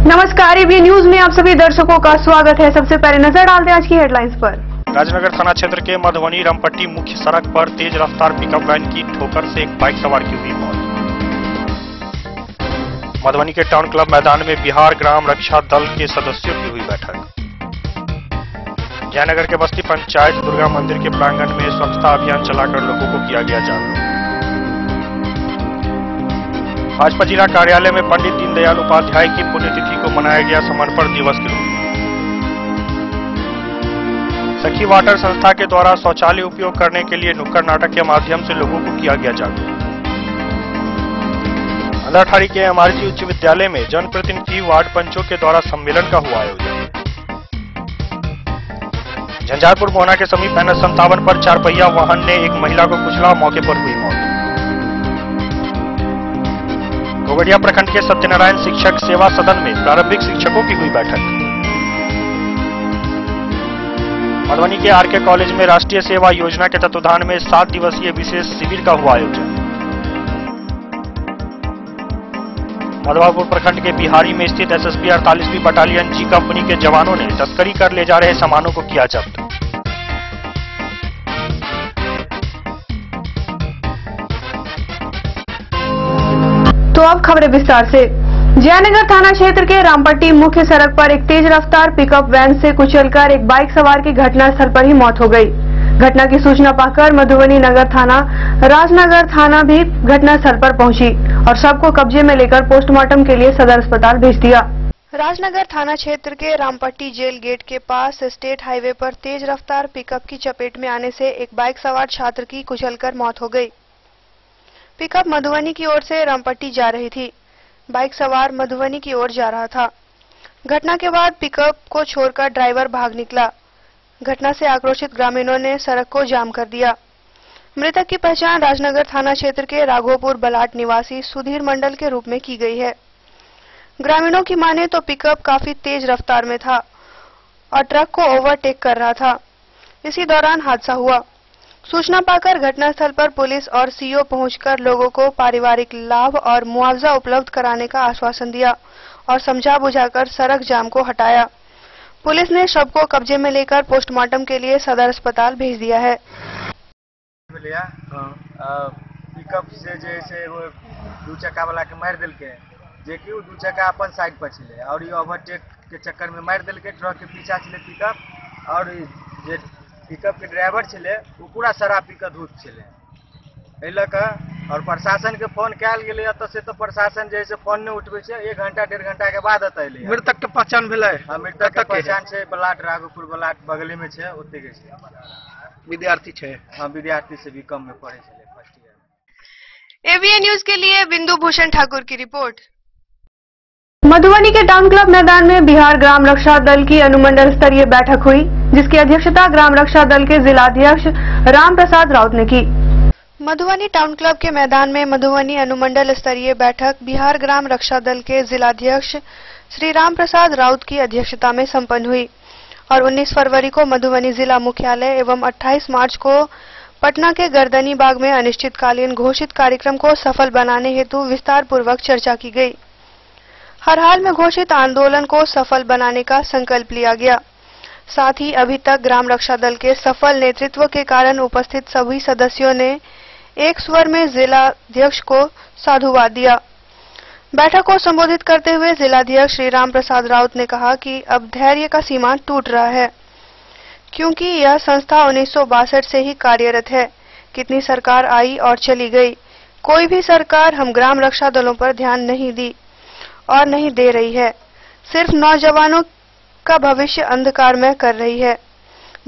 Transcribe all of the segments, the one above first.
नमस्कार, AB news में आप सभी दर्शकों का स्वागत है। सबसे पहले नजर डालते हैं आज की हेडलाइंस पर। राजनगर थाना क्षेत्र के मधुबनी रामपट्टी मुख्य सड़क पर तेज रफ्तार पिकअप वैन की ठोकर से एक बाइक सवार की हुई मौत। मधुबनी के टाउन क्लब मैदान में बिहार ग्राम रक्षा दल के सदस्यों की हुई बैठक। जयनगर के बस्ती पंचायत दुर्गा मंदिर के प्रांगण में स्वच्छता अभियान चलाकर लोगों को किया गया जागरूक। भाजपा जिला कार्यालय में पंडित दीनदयाल उपाध्याय की पुण्यतिथि को मनाया गया समर्पण दिवस के रूप में। सखी वाटर संस्था के द्वारा शौचालय उपयोग करने के लिए नुक्कड़ नाटक के माध्यम से लोगों को किया गया जागरूक। अंधाठाड़ी के एमआरजी उच्च विद्यालय में जनप्रतिनिधि वार्ड पंचों के द्वारा सम्मेलन का हुआ आयोजन। झंझारपुर मोहना के समीप NH57 पर 4 पहिया वाहन ने एक महिला को कुचला, मौके पर हुई मौत। घोघडिया प्रखंड के सत्यनारायण शिक्षक सेवा सदन में प्रारंभिक शिक्षकों की हुई बैठक। मधुबनी के आरके कॉलेज में राष्ट्रीय सेवा योजना के तत्वाधान में 7 दिवसीय विशेष शिविर का हुआ आयोजन। मधवापुर प्रखंड के बिहारी में स्थित SSB 48वीं बटालियन जी कंपनी के जवानों ने तस्करी कर ले जा रहे सामानों को किया जब्त। तो अब खबरें विस्तार से। जयनगर थाना क्षेत्र के रामपट्टी मुख्य सड़क पर एक तेज रफ्तार पिकअप वैन से कुचलकर एक बाइक सवार की घटनास्थल पर ही मौत हो गई। घटना की सूचना पाकर मधुबनी नगर थाना, राजनगर थाना भी घटनास्थल पर पहुंची और शव को कब्जे में लेकर पोस्टमार्टम के लिए सदर अस्पताल भेज दिया। राजनगर थाना क्षेत्र के रामपट्टी जेल गेट के पास स्टेट हाईवे पर तेज रफ्तार पिकअप की चपेट में आने से एक बाइक सवार छात्र की कुचलकर मौत हो गई। पिकअप मधुबनी की ओर से रामपट्टी जा रही थी। बाइक सवार मधुबनी की ओर जा रहा था। घटना के बाद पिकअप को छोड़कर ड्राइवर भाग निकला। घटना से आक्रोशित ग्रामीणों ने सड़क को जाम कर दिया। मृतक की पहचान राजनगर थाना क्षेत्र के राघोपुर बलाट निवासी सुधीर मंडल के रूप में की गई है। ग्रामीणों की माने तो पिकअप काफी तेज रफ्तार में था और ट्रक को ओवरटेक कर रहा था। इसी दौरान हादसा हुआ। सूचना पाकर घटनास्थल पर पुलिस और सीओ पहुंचकर लोगों को पारिवारिक लाभ और मुआवजा उपलब्ध कराने का आश्वासन दिया और समझा बुझाकर सड़क जाम को हटाया। पुलिस ने शव को कब्जे में लेकर पोस्टमार्टम के लिए सदर अस्पताल भेज दिया है। पिकअप से जैसे वो 2 चक्का वाला के मार दिल के जेकि 2 चक्का अपन साइड पर चले और ये ओवरटेक के चक्कर में मार दिल के ट्रक के पीछा चले पिकअप और जे पिकअप के ड्राइवर चले वो पूरा शराब पी के धूत चले और प्रशासन के फोन कैल गेले से तो प्रशासन जैसे फोन नहीं उठबे छे 1 घंटा 1.5 घंटा के बाद अतैले। मृतक के पहचान भेलै? हां, मृतक के पहचान से बलाट राघोपुर बलाट बगले में छे, ओते के छे। विद्यार्थी छे? हां, विद्यार्थी से भी कम में पढ़े छे फर्स्ट ईयर। एबीएन न्यूज के लिए बिंदु भूषण ठाकुर की रिपोर्ट। मधुबनी के टाउन क्लब मैदान में बिहार ग्राम रक्षा दल की अनुमंडल स्तरीय बैठक हुई, जिसकी अध्यक्षता ग्राम रक्षा दल के जिलाध्यक्ष राम प्रसाद राउत ने की। मधुबनी टाउन क्लब के मैदान में मधुबनी अनुमंडल स्तरीय बैठक बिहार ग्राम रक्षा दल के जिलाध्यक्ष श्री राम प्रसाद राउत की अध्यक्षता में संपन्न हुई और 19 फरवरी को मधुबनी जिला मुख्यालय एवं 28 मार्च को पटना के गर्दनी बाग में अनिश्चितकालीन घोषित कार्यक्रम को सफल बनाने हेतु विस्तार पूर्वक चर्चा की गई। हर हाल में घोषित आंदोलन को सफल बनाने का संकल्प लिया गया। साथ ही अभी तक ग्राम रक्षा दल के सफल नेतृत्व के कारण उपस्थित सभी सदस्यों ने एक स्वर में जिलाध्यक्ष को साधुवाद दिया। बैठक को संबोधित करते हुए जिलाध्यक्ष श्री राम प्रसाद राउत ने कहा कि अब धैर्य का सीमा टूट रहा है, क्योंकि यह संस्था 1962 से ही कार्यरत है। कितनी सरकार आई और चली गई, कोई भी सरकार हम ग्राम रक्षा दलों पर ध्यान नहीं दी और नहीं दे रही है। सिर्फ नौजवानों का भविष्य अंधकारमय कर रही है,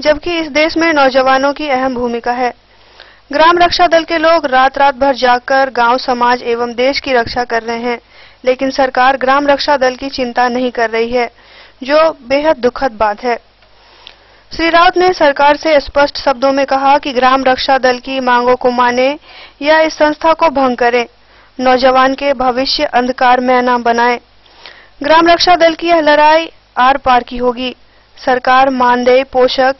जबकि इस देश में नौजवानों की अहम भूमिका है। ग्राम रक्षा दल के लोग रात रात भर जागकर गांव, समाज एवं देश की रक्षा कर रहे हैं, लेकिन सरकार ग्राम रक्षा दल की चिंता नहीं कर रही है, जो बेहद दुखद बात है। श्री राउत ने सरकार से स्पष्ट शब्दों में कहा कि ग्राम रक्षा दल की मांगों को माने या इस संस्था को भंग करे, नौजवान के भविष्य अंधकार में न बनाए। ग्राम रक्षा दल की यह लड़ाई आर पार की होगी। सरकार मानदेय, पोषक,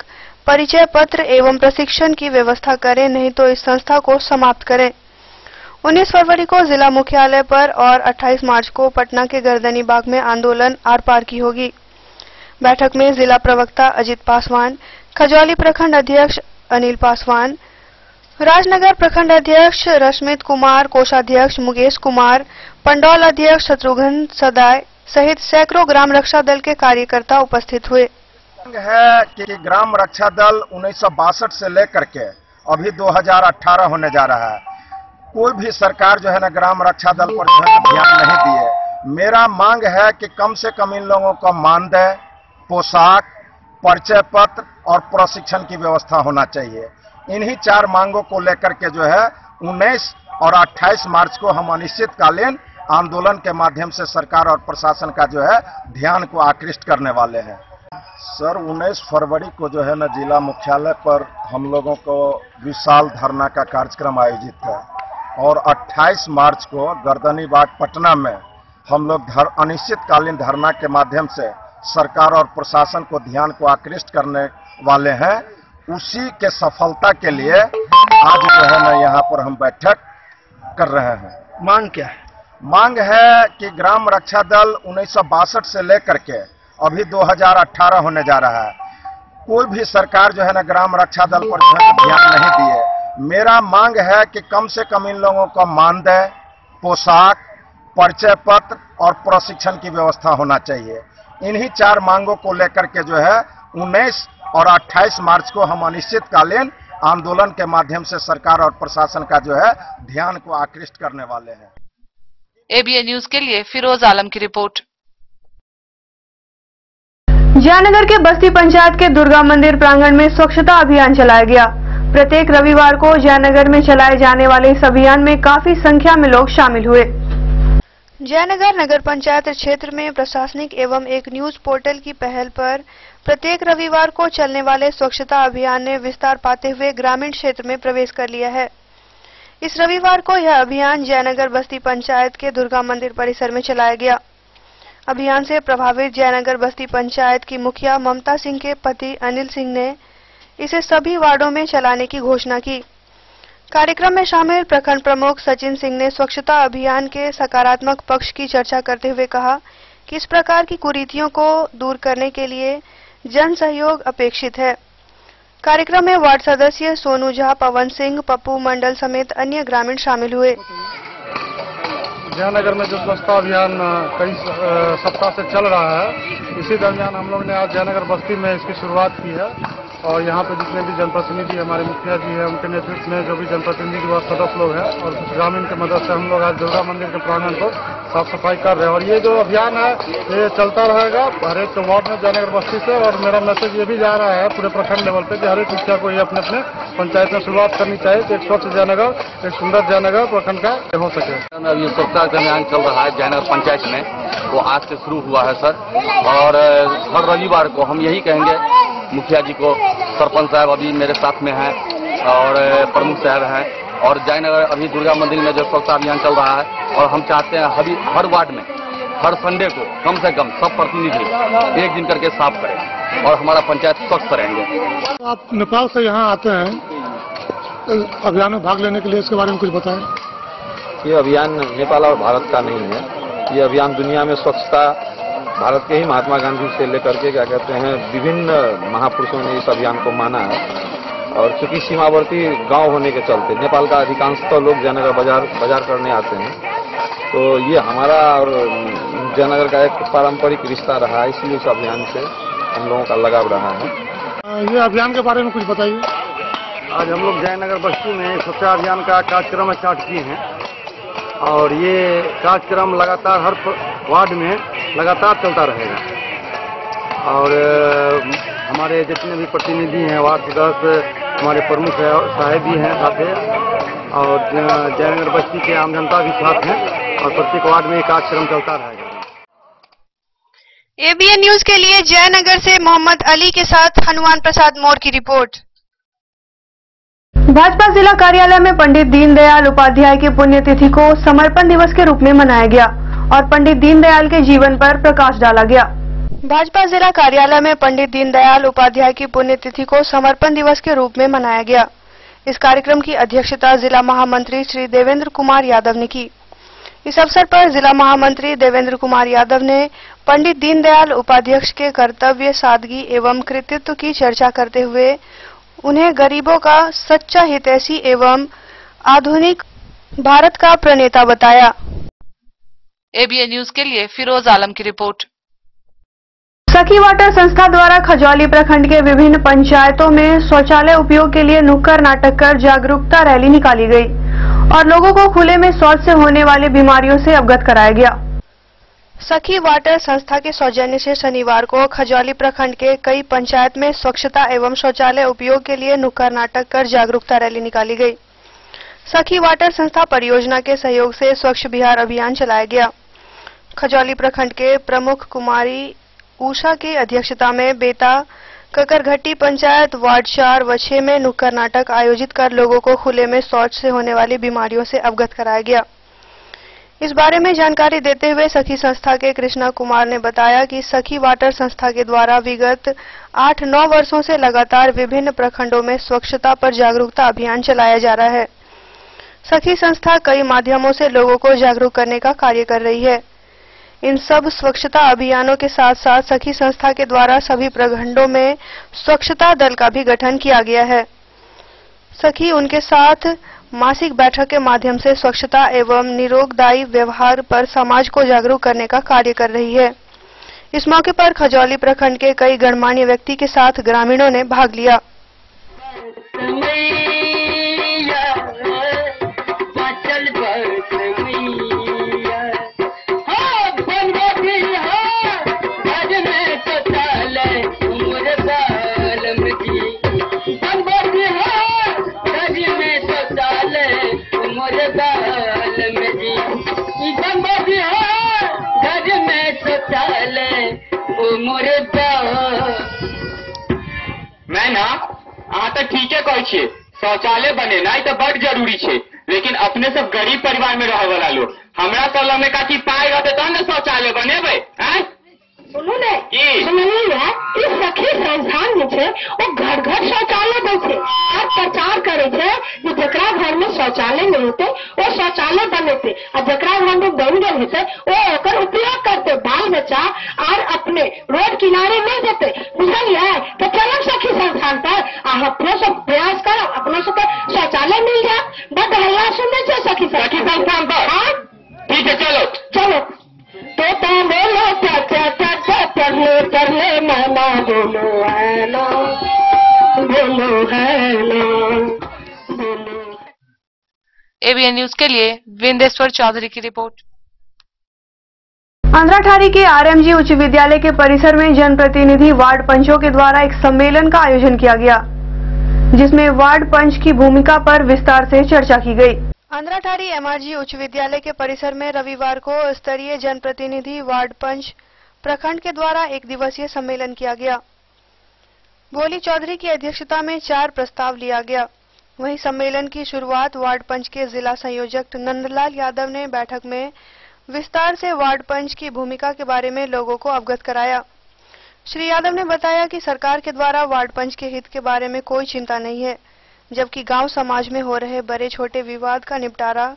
परिचय पत्र एवं प्रशिक्षण की व्यवस्था करे, नहीं तो इस संस्था को समाप्त करें। 19 फरवरी को जिला मुख्यालय पर और 28 मार्च को पटना के गर्दनी बाग में आंदोलन आर पार की होगी। बैठक में जिला प्रवक्ता अजित पासवान, खजौली प्रखंड अध्यक्ष अनिल पासवान, राजनगर प्रखंड अध्यक्ष रश्मित कुमार, कोषाध्यक्ष मुकेश कुमार, पंडौल अध्यक्ष शत्रुघ्न सदाय सहित सैकड़ों ग्राम रक्षा दल के कार्यकर्ता उपस्थित हुए। है कि ग्राम रक्षा दल 1962 से लेकर के अभी 2018 होने जा रहा है, कोई भी सरकार जो है ना ग्राम रक्षा दल पर जो है ध्यान नहीं दिए। मेरा मांग है कि कम से कम इन लोगों को मानदेय, पोशाक, परिचय पत्र और प्रशिक्षण की व्यवस्था होना चाहिए। इन्हीं 4 मांगों को लेकर के जो है 19 और 28 मार्च को हम अनिश्चितकालीन आंदोलन के माध्यम से सरकार और प्रशासन का जो है ध्यान को आकृष्ट करने वाले हैं। सर 19 फरवरी को जो है ना जिला मुख्यालय पर हम लोगों को विशाल धरना का कार्यक्रम आयोजित है और 28 मार्च को गर्दनी बाग पटना में हम लोग अनिश्चितकालीन धरना के माध्यम से सरकार और प्रशासन को ध्यान को आकृष्ट करने वाले हैं। उसी के सफलता के लिए आज जो है ना यहाँ पर हम बैठक कर रहे हैं। मांग क्या है? मांग है कि ग्राम रक्षा दल 1962 से लेकर के अभी 2018 होने जा रहा है, कोई भी सरकार जो है ना ग्राम रक्षा दल पर जो है ध्यान नहीं दिए। मेरा मांग है कि कम से कम इन लोगों को मानदेय, पोशाक, परिचय पत्र और प्रशिक्षण की व्यवस्था होना चाहिए। इन्हीं 4 मांगों को लेकर के जो है 19 और 28 मार्च को हम अनिश्चितकालीन आंदोलन के माध्यम से सरकार और प्रशासन का जो है ध्यान को आकृष्ट करने वाले हैं। एबीएन न्यूज के लिए फिरोज आलम की रिपोर्ट। जयनगर के बस्ती पंचायत के दुर्गा मंदिर प्रांगण में स्वच्छता अभियान चलाया गया। प्रत्येक रविवार को जयनगर में चलाए जाने वाले इस अभियान में काफी संख्या में लोग शामिल हुए। जयनगर नगर पंचायत क्षेत्र में प्रशासनिक एवं एक न्यूज पोर्टल की पहल पर प्रत्येक रविवार को चलने वाले स्वच्छता अभियान ने विस्तार पाते हुए ग्रामीण क्षेत्र में प्रवेश कर लिया है। इस रविवार को यह अभियान जयनगर बस्ती पंचायत के दुर्गा मंदिर परिसर में चलाया गया। अभियान से प्रभावित जयनगर बस्ती पंचायत की मुखिया ममता सिंह के पति अनिल सिंह ने इसे सभी वार्डों में चलाने की घोषणा की। कार्यक्रम में शामिल प्रखंड प्रमुख सचिन सिंह ने स्वच्छता अभियान के सकारात्मक पक्ष की चर्चा करते हुए कहा कि इस प्रकार की कुरीतियों को दूर करने के लिए जन सहयोग अपेक्षित है। कार्यक्रम में वार्ड सदस्य सोनू झा, पवन सिंह, पप्पू मंडल समेत अन्य ग्रामीण शामिल हुए। जयनगर में जो स्वच्छता अभियान कई सप्ताह से चल रहा है, इसी दरमियान हम लोग ने आज जयनगर बस्ती में इसकी शुरुआत की है और यहाँ पे जितने भी जनप्रतिनिधि हमारे मुखिया जी हैं, उनके नेतृत्व में जो भी जनप्रतिनिधि व सदस्य लोग हैं और कुछ ग्रामीण की मदद से हम लोग आज दुर्गा मंदिर के प्रांगण पर साफ सफाई कर रहे हैं। और ये जो अभियान है ये चलता रहेगा हर एक वार्ड में जयनगर बस्ती से। और मेरा मैसेज ये भी जा रहा है पूरे प्रखंड लेवल पे कि हर एक मुखिया को ये अपने अपने पंचायत में शुरुआत करनी चाहिए कि एक स्वच्छ जयनगर, एक सुंदर जयनगर प्रखंड का हो सके। ये स्वच्छता अभियान चल रहा है जयनगर पंचायत में, वो आज से शुरू हुआ है सर। और हर रविवार को हम यही कहेंगे मुखिया जी को, सरपंच साहब अभी मेरे साथ में हैं और प्रमुख साहब हैं, और जयनगर अभी दुर्गा मंदिर में जो स्वच्छता अभियान चल रहा है और हम चाहते हैं अभी हर वार्ड में हर संडे को कम से कम सब प्रतिनिधि एक दिन करके साफ करें और हमारा पंचायत स्वच्छ रहेंगे। आप नेपाल से यहाँ आते हैं अभियान में भाग लेने के लिए, इसके बारे में कुछ बताएं। ये अभियान नेपाल और भारत का नहीं है, ये अभियान दुनिया में स्वच्छता भारत के ही महात्मा गांधी से लेकर के क्या कहते हैं विभिन्न महापुरुषों ने इस अभियान को माना है। और चूंकि सीमावर्ती गांव होने के चलते नेपाल का अधिकांशतः लोग जयनगर बाजार करने आते हैं, तो ये हमारा और जयनगर का एक पारंपरिक रिश्ता रहा है, इसलिए इस अभियान से हम लोगों का लगाव रहा है। ये अभियान के बारे में कुछ बताइए। आज हम लोग जयनगर बस्ती में स्वच्छता अभियान का कार्यक्रम स्टार्ट किए हैं और ये कार्यक्रम लगातार हर वार्ड में लगातार चलता रहेगा। और हमारे जितने भी प्रतिनिधि हैं, वार्ड सदस्य, हमारे प्रमुख साहब भी हैं साथ में, और जयनगर बस्ती के आम जनता भी साथ हैं और प्रत्येक वार्ड में कार्यक्रम चलता रहेगा। एबीएन न्यूज के लिए जयनगर से मोहम्मद अली के साथ हनुमान प्रसाद मोर की रिपोर्ट। भाजपा जिला कार्यालय में पंडित दीनदयाल उपाध्याय की पुण्यतिथि को समर्पण दिवस के रूप में मनाया गया और पंडित दीनदयाल के जीवन पर प्रकाश डाला गया। भाजपा जिला कार्यालय में पंडित दीनदयाल उपाध्याय की पुण्यतिथि को समर्पण दिवस के रूप में मनाया गया। इस कार्यक्रम की अध्यक्षता जिला महामंत्री श्री देवेंद्र कुमार यादव ने की। इस अवसर पर जिला महामंत्री देवेंद्र कुमार यादव ने पंडित दीनदयाल उपाध्याय के कर्तव्य, सादगी एवं कृतित्व की चर्चा करते हुए उन्हें गरीबों का सच्चा हितैषी एवं आधुनिक भारत का प्रणेता बताया। एबीएन न्यूज के लिए फिरोज आलम की रिपोर्ट। सखी वाटर संस्था द्वारा खजौली प्रखंड के विभिन्न पंचायतों में शौचालय उपयोग के लिए नुक्कड़ नाटक कर जागरूकता रैली निकाली गई और लोगों को खुले में शौच से होने वाली बीमारियों से अवगत कराया गया। सखी वाटर संस्था के सौजन्य से शनिवार को खजौली प्रखंड के कई पंचायत में स्वच्छता एवं शौचालय उपयोग के लिए नुक्कड़ नाटक कर जागरूकता रैली निकाली गई। सखी वाटर संस्था परियोजना के सहयोग से स्वच्छ बिहार अभियान चलाया गया। खजौली प्रखंड के प्रमुख कुमारी उषा की अध्यक्षता में बेता ककरघट्टी पंचायत वार्ड 4 व 6 में नुक्कड़ नाटक आयोजित कर लोगों को खुले में शौच से होने वाली बीमारियों से अवगत कराया गया। इस बारे में जानकारी देते हुए सखी संस्था के कृष्णा कुमार ने बताया कि सखी वाटर संस्था के द्वारा विगत 8-9 वर्षों से लगातार विभिन्न प्रखंडों में स्वच्छता पर जागरूकता अभियान चलाया जा रहा है। सखी संस्था कई माध्यमों से लोगों को जागरूक करने का कार्य कर रही है। इन सब स्वच्छता अभियानों के साथ साथ सखी संस्था के द्वारा सभी प्रखंडों में स्वच्छता दल का भी गठन किया गया है। सखी उनके साथ मासिक बैठक के माध्यम से स्वच्छता एवं निरोगदायी व्यवहार पर समाज को जागरूक करने का कार्य कर रही है। इस मौके पर खजौली प्रखंड के कई गणमान्य व्यक्ति के साथ ग्रामीणों ने भाग लिया। मैं ना अहाँ तो ठीके कहै छियै, शौचालय बनेनाइ तो बड़ जरूरी छै, लेकिन अपने सब गरीब परिवार में रहे वाला लोग हमरा सब लग में काची पाई रहते तब न शौचालय बनेबै। सुनू ने सुनलिए इस सखी संस्थान में छे वो घर घर शौचालय दै छे और प्रचार करे छे कि जकरा घर में शौचालय नहीं होते वो शौचालय बनेते और जकरा घर में बन गए होते वो ओकर उपयोग करते, बाल बच्चा और अपने रोड किनारे नहीं देते। बुझलिए? तो चलो सखी संस्थान पर अपने सब प्रयास करो, अपने सब शौचालय मिल जाए। बड़ हल्ला सुनने से सखी संस्थान पर। ठीक है, चलो चलो तो बोलो चढ़ले मामा बोलो है ना, बोलो है ना। एबीएन न्यूज के लिए विंदेश्वर चौधरी की रिपोर्ट। आंध्राठारी के आरएमजी उच्च विद्यालय के परिसर में जनप्रतिनिधि वार्ड पंचों के द्वारा एक सम्मेलन का आयोजन किया गया, जिसमें वार्ड पंच की भूमिका पर विस्तार से चर्चा की गई। आंध्राठारी एमआरजी उच्च विद्यालय के परिसर में रविवार को स्तरीय जनप्रतिनिधि वार्ड पंच प्रखंड के द्वारा एक दिवसीय सम्मेलन किया गया। भोली चौधरी की अध्यक्षता में 4 प्रस्ताव लिया गया। वहीं सम्मेलन की शुरुआत वार्ड पंच के जिला संयोजक नंदलाल यादव ने बैठक में विस्तार से वार्ड पंच की भूमिका के बारे में लोगों को अवगत कराया। श्री यादव ने बताया कि सरकार के द्वारा वार्ड पंच के हित के बारे में कोई चिंता नहीं है, जबकि गांव समाज में हो रहे बड़े छोटे विवाद का निपटारा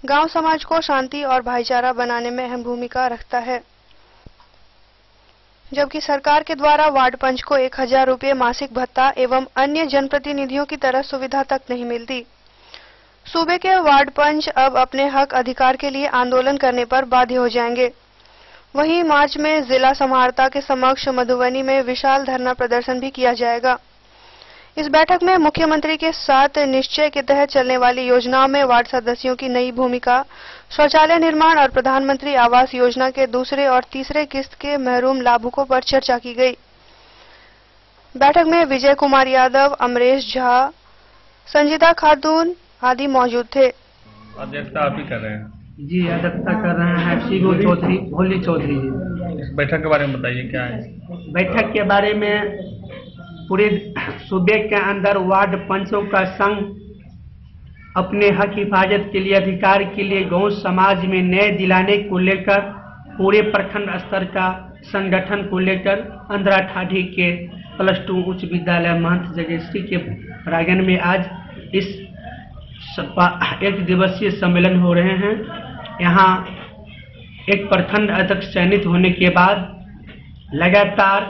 गांव समाज को शांति और भाईचारा बनाने में अहम भूमिका रखता है। जबकि सरकार के द्वारा वार्ड पंच को 1000 रुपये मासिक भत्ता एवं अन्य जनप्रतिनिधियों की तरह सुविधा तक नहीं मिलती। सूबे के वार्ड पंच अब अपने हक अधिकार के लिए आंदोलन करने पर बाध्य हो जाएंगे। वहीं मार्च में जिला समाहर्ता के समक्ष मधुबनी में विशाल धरना प्रदर्शन भी किया जाएगा। इस बैठक में मुख्यमंत्री के साथ निश्चय के तहत चलने वाली योजनाओं में वार्ड सदस्यों की नई भूमिका, शौचालय निर्माण और प्रधानमंत्री आवास योजना के दूसरे और तीसरे किस्त के महरूम लाभुकों पर चर्चा की गई। बैठक में विजय कुमार यादव, अमरेश झा, संजीता खातून आदि मौजूद थे। अध्यक्षता आप ही कर रहे हैं? जी, अध्यक्षता कर रहे हैं शिबू चौधरी, भोली चौधरी जी। इस बैठक के बारे में बताइए, क्या है? बैठक के बारे में पूरे सूबे के अंदर वार्ड पंचों का संघ अपने हक हिफाजत के लिए, अधिकार के लिए गांव समाज में न्याय दिलाने को लेकर पूरे प्रखंड स्तर का संगठन को लेकर आंध्राठाठी के +2 उच्च विद्यालय महंत जगेश्वरी के प्रांगण में आज इस एक दिवसीय सम्मेलन हो रहे हैं। यहाँ एक प्रखंड अध्यक्ष चयनित होने के बाद लगातार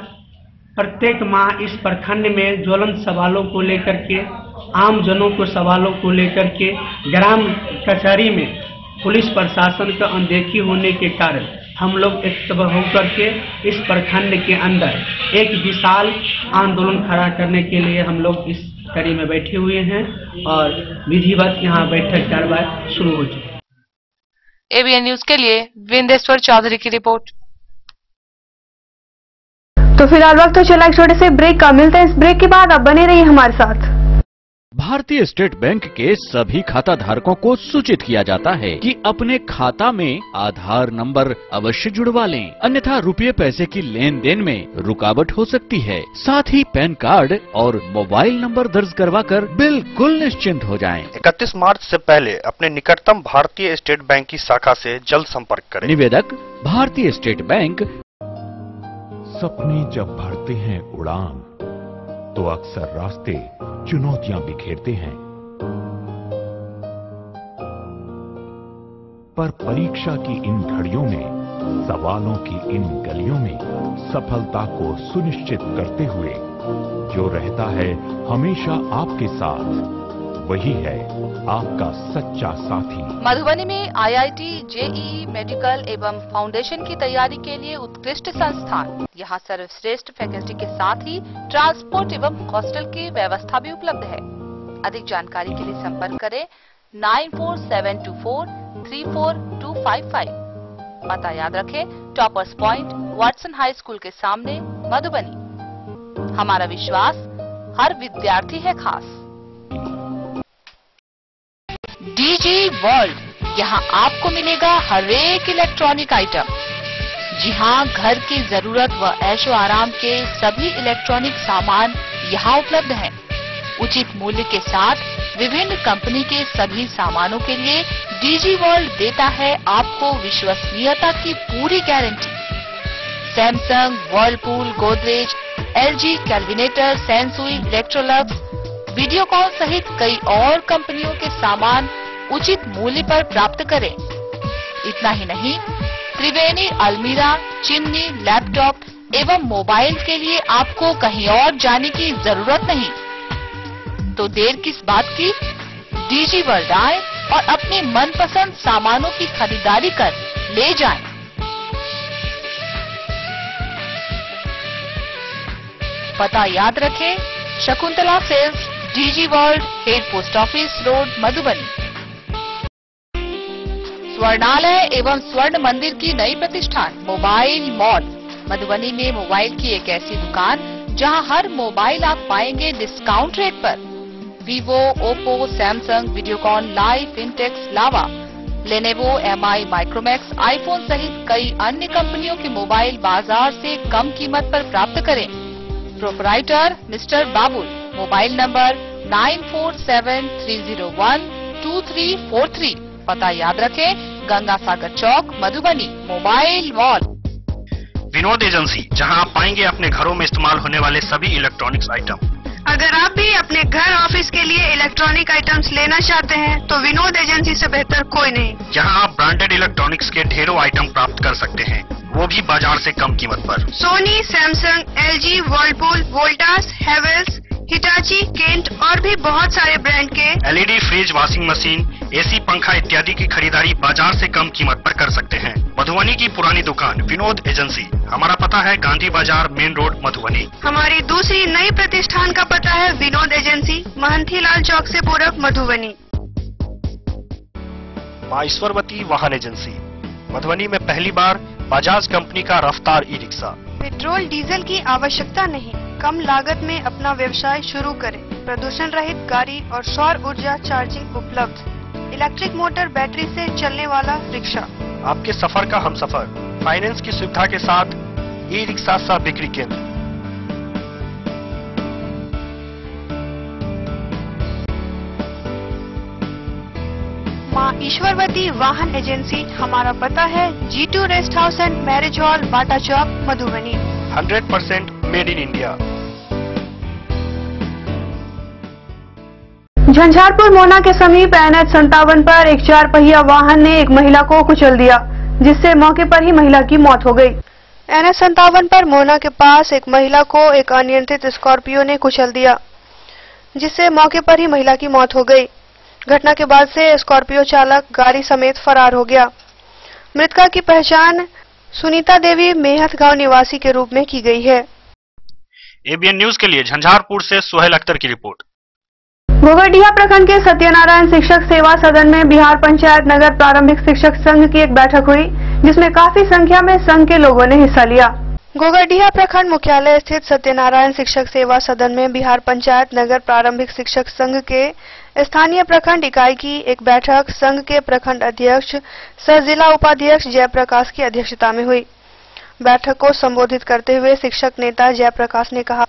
प्रत्येक माह इस प्रखंड में ज्वलंत सवालों को लेकर के, आम जनों को सवालों को लेकर के ग्राम कचहरी में पुलिस प्रशासन का अनदेखी होने के कारण हम लोग एकजुट होकर के इस प्रखंड के अंदर एक विशाल आंदोलन खड़ा करने के लिए हम लोग इस कड़ी में बैठे हुए हैं और विधिवत यहाँ बैठक कार्रवाई शुरू हो चुकी है। एबीएन न्यूज के लिए विंदेश्वर चौधरी की रिपोर्ट। तो फिलहाल वक्त तो चला एक छोटे से ब्रेक का, मिलते हैं इस ब्रेक के बाद। आप बने रहिए हमारे साथ। भारतीय स्टेट बैंक के सभी खाता धारकों को सूचित किया जाता है कि अपने खाता में आधार नंबर अवश्य जुड़वा लें, अन्यथा रुपये पैसे की लेन देन में रुकावट हो सकती है। साथ ही पैन कार्ड और मोबाइल नंबर दर्ज करवाकर बिल्कुल निश्चिंत हो जाएं। 31 मार्च से पहले अपने निकटतम भारतीय स्टेट बैंक की शाखा से जल्द संपर्क करें। निवेदक भारतीय स्टेट बैंक। सपने जब भरते हैं उड़ान तो अक्सर रास्ते चुनौतियां बिखेरते हैं, पर परीक्षा की इन घड़ियों में, सवालों की इन गलियों में सफलता को सुनिश्चित करते हुए जो रहता है हमेशा आपके साथ, वही है आपका सच्चा साथी। मधुबनी में आईआईटी, जेईई, मेडिकल एवं फाउंडेशन की तैयारी के लिए उत्कृष्ट संस्थान। यहाँ सर्वश्रेष्ठ फैकल्टी के साथ ही ट्रांसपोर्ट एवं हॉस्टल की व्यवस्था भी उपलब्ध है। अधिक जानकारी के लिए संपर्क करें 9472434255। पता याद रखें, toppers point, Watson high school के सामने, मधुबनी। हमारा विश्वास, हर विद्यार्थी है खास। डीजी वर्ल्ड, यहाँ आपको मिलेगा हर एक इलेक्ट्रॉनिक आइटम। जी हाँ, घर की जरूरत व ऐशो आराम के सभी इलेक्ट्रॉनिक सामान यहाँ उपलब्ध हैं। उचित मूल्य के साथ विभिन्न कंपनी के सभी सामानों के लिए डीजी वर्ल्ड देता है आपको विश्वसनीयता की पूरी guarantee. Samsung, Whirlpool, Godrej, LG, Kelvinator, Sansui, Electrolux, Videocon सहित कई और कंपनियों के सामान उचित मूल्य पर प्राप्त करें। इतना ही नहीं, त्रिवेणी, अलमीरा, चिमनी, लैपटॉप एवं मोबाइल के लिए आपको कहीं और जाने की जरूरत नहीं। तो देर किस बात की, डीजी वर्ल्ड आए और अपने मनपसंद सामानों की खरीदारी कर ले जाएं। पता याद रखें, Shakuntala sales, DG world, head post office road, Madhubani. Swarnalaya एवं स्वर्ण मंदिर की नई प्रतिष्ठान मोबाइल मॉल। मधुबनी में मोबाइल की एक ऐसी दुकान जहां हर मोबाइल आप पाएंगे डिस्काउंट रेट पर। Vivo, Oppo, Samsung, Videocon, LYF, Intex, Lava, Lenovo, Mi, Micromax, iPhone सहित कई अन्य कंपनियों के मोबाइल बाजार से कम कीमत पर प्राप्त करें। Proprietor mister Babul. Mobile number 9473012343। पता याद रखें, Ganga Sagar Chowk, Madhubani. Mobile mall. Vinod agency, जहां आप पाएंगे अपने घरों में इस्तेमाल होने वाले सभी इलेक्ट्रॉनिक्स आइटम। अगर आप भी अपने घर ऑफिस के लिए इलेक्ट्रॉनिक आइटम्स लेना चाहते हैं तो विनोद एजेंसी से बेहतर कोई नहीं। जहां आप ब्रांडेड इलेक्ट्रॉनिक्स के ढेरों आइटम प्राप्त कर सकते हैं, वो भी बाजार से कम कीमत पर। Sony, Samsung, LG, Whirlpool, Voltas, Havells, Hitachi, Kent और भी बहुत सारे ब्रांड के LED, fridge, washing machine, AC, पंखा इत्यादि की खरीदारी बाजार से कम कीमत पर कर सकते हैं। मधुबनी की पुरानी दुकान विनोद एजेंसी। हमारा पता है गांधी बाजार, मेन रोड, मधुबनी। हमारी दूसरी नई प्रतिष्ठान का पता है विनोद एजेंसी, महंती लाल चौक से पूरब, मधुबनी। मां ईश्वरवती वाहन एजेंसी। मधुबनी में पहली बार बजाज कंपनी का रफ्तार ई रिक्शा। पेट्रोल डीजल की आवश्यकता नहीं, कम लागत में अपना व्यवसाय शुरू करें। प्रदूषण रहित गाड़ी और सौर ऊर्जा चार्जिंग उपलब्ध। इलेक्ट्रिक मोटर बैटरी से चलने वाला रिक्शा। आपके सफर का हमसफर। फाइनेंस की सुविधा के साथ ई रिक्शा सह बिक्री केंद्र। मां ईश्वरवती वाहन एजेंसी। हमारा पता है G2 rest house and marriage hall, Bata Chowk, Madhubani. 100% made in India. Jhanjharpur Mona के समीप NH 57 पर एक 4 पहिया वाहन ने एक महिला को कुचल दिया, जिससे मौके पर ही महिला की मौत हो गई। NH 57 पर मोना के पास एक महिला को एक अनियंत्रित स्कॉर्पियो ने कुचल दिया, जिससे मौके पर ही महिला की मौत हो गई। घटना के बाद से स्कॉर्पियो चालक गाड़ी समेत फरार हो गया। मृतका की पहचान सुनीता देवी मेहत गांव निवासी के रूप में की गई है। ABN न्यूज के लिए झंझारपुर से सोहेल अख्तर की रिपोर्ट। घोघरडीहा प्रखंड के सत्यनारायण शिक्षक सेवा सदन में बिहार पंचायत नगर प्रारंभिक शिक्षक संघ की एक बैठक हुई, जिसमें काफी संख्या में संघ के लोगों ने हिस्सा लिया। घोघरडीहा प्रखंड मुख्यालय स्थित सत्यनारायण शिक्षक सेवा सदन में बिहार पंचायत नगर प्रारंभिक शिक्षक संघ के स्थानीय प्रखंड इकाई की एक बैठक संघ के प्रखंड अध्यक्ष सह जिला उपाध्यक्ष जयप्रकाश की अध्यक्षता में हुई। बैठक को संबोधित करते हुए शिक्षक नेता जयप्रकाश ने कहा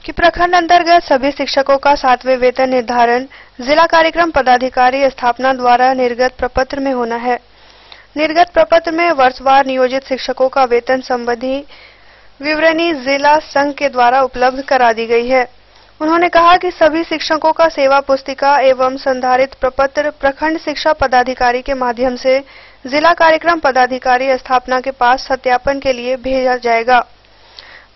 कि प्रखंड अंतर्गत सभी शिक्षकों का 7वें वेतन निर्धारण जिला कार्यक्रम पदाधिकारी स्थापना द्वारा निर्गत प्रपत्र में होना है। निर्गत प्रपत्र में वर्षवार नियोजित शिक्षकों का वेतन संबंधी विवरणी जिला संघ के द्वारा उपलब्ध करा दी गई है। उन्होंने कहा कि सभी शिक्षकों का सेवा पुस्तिका एवं संधारित प्रपत्र प्रखंड शिक्षा पदाधिकारी के माध्यम से जिला कार्यक्रम पदाधिकारी स्थापना के पास सत्यापन के लिए भेजा जाएगा।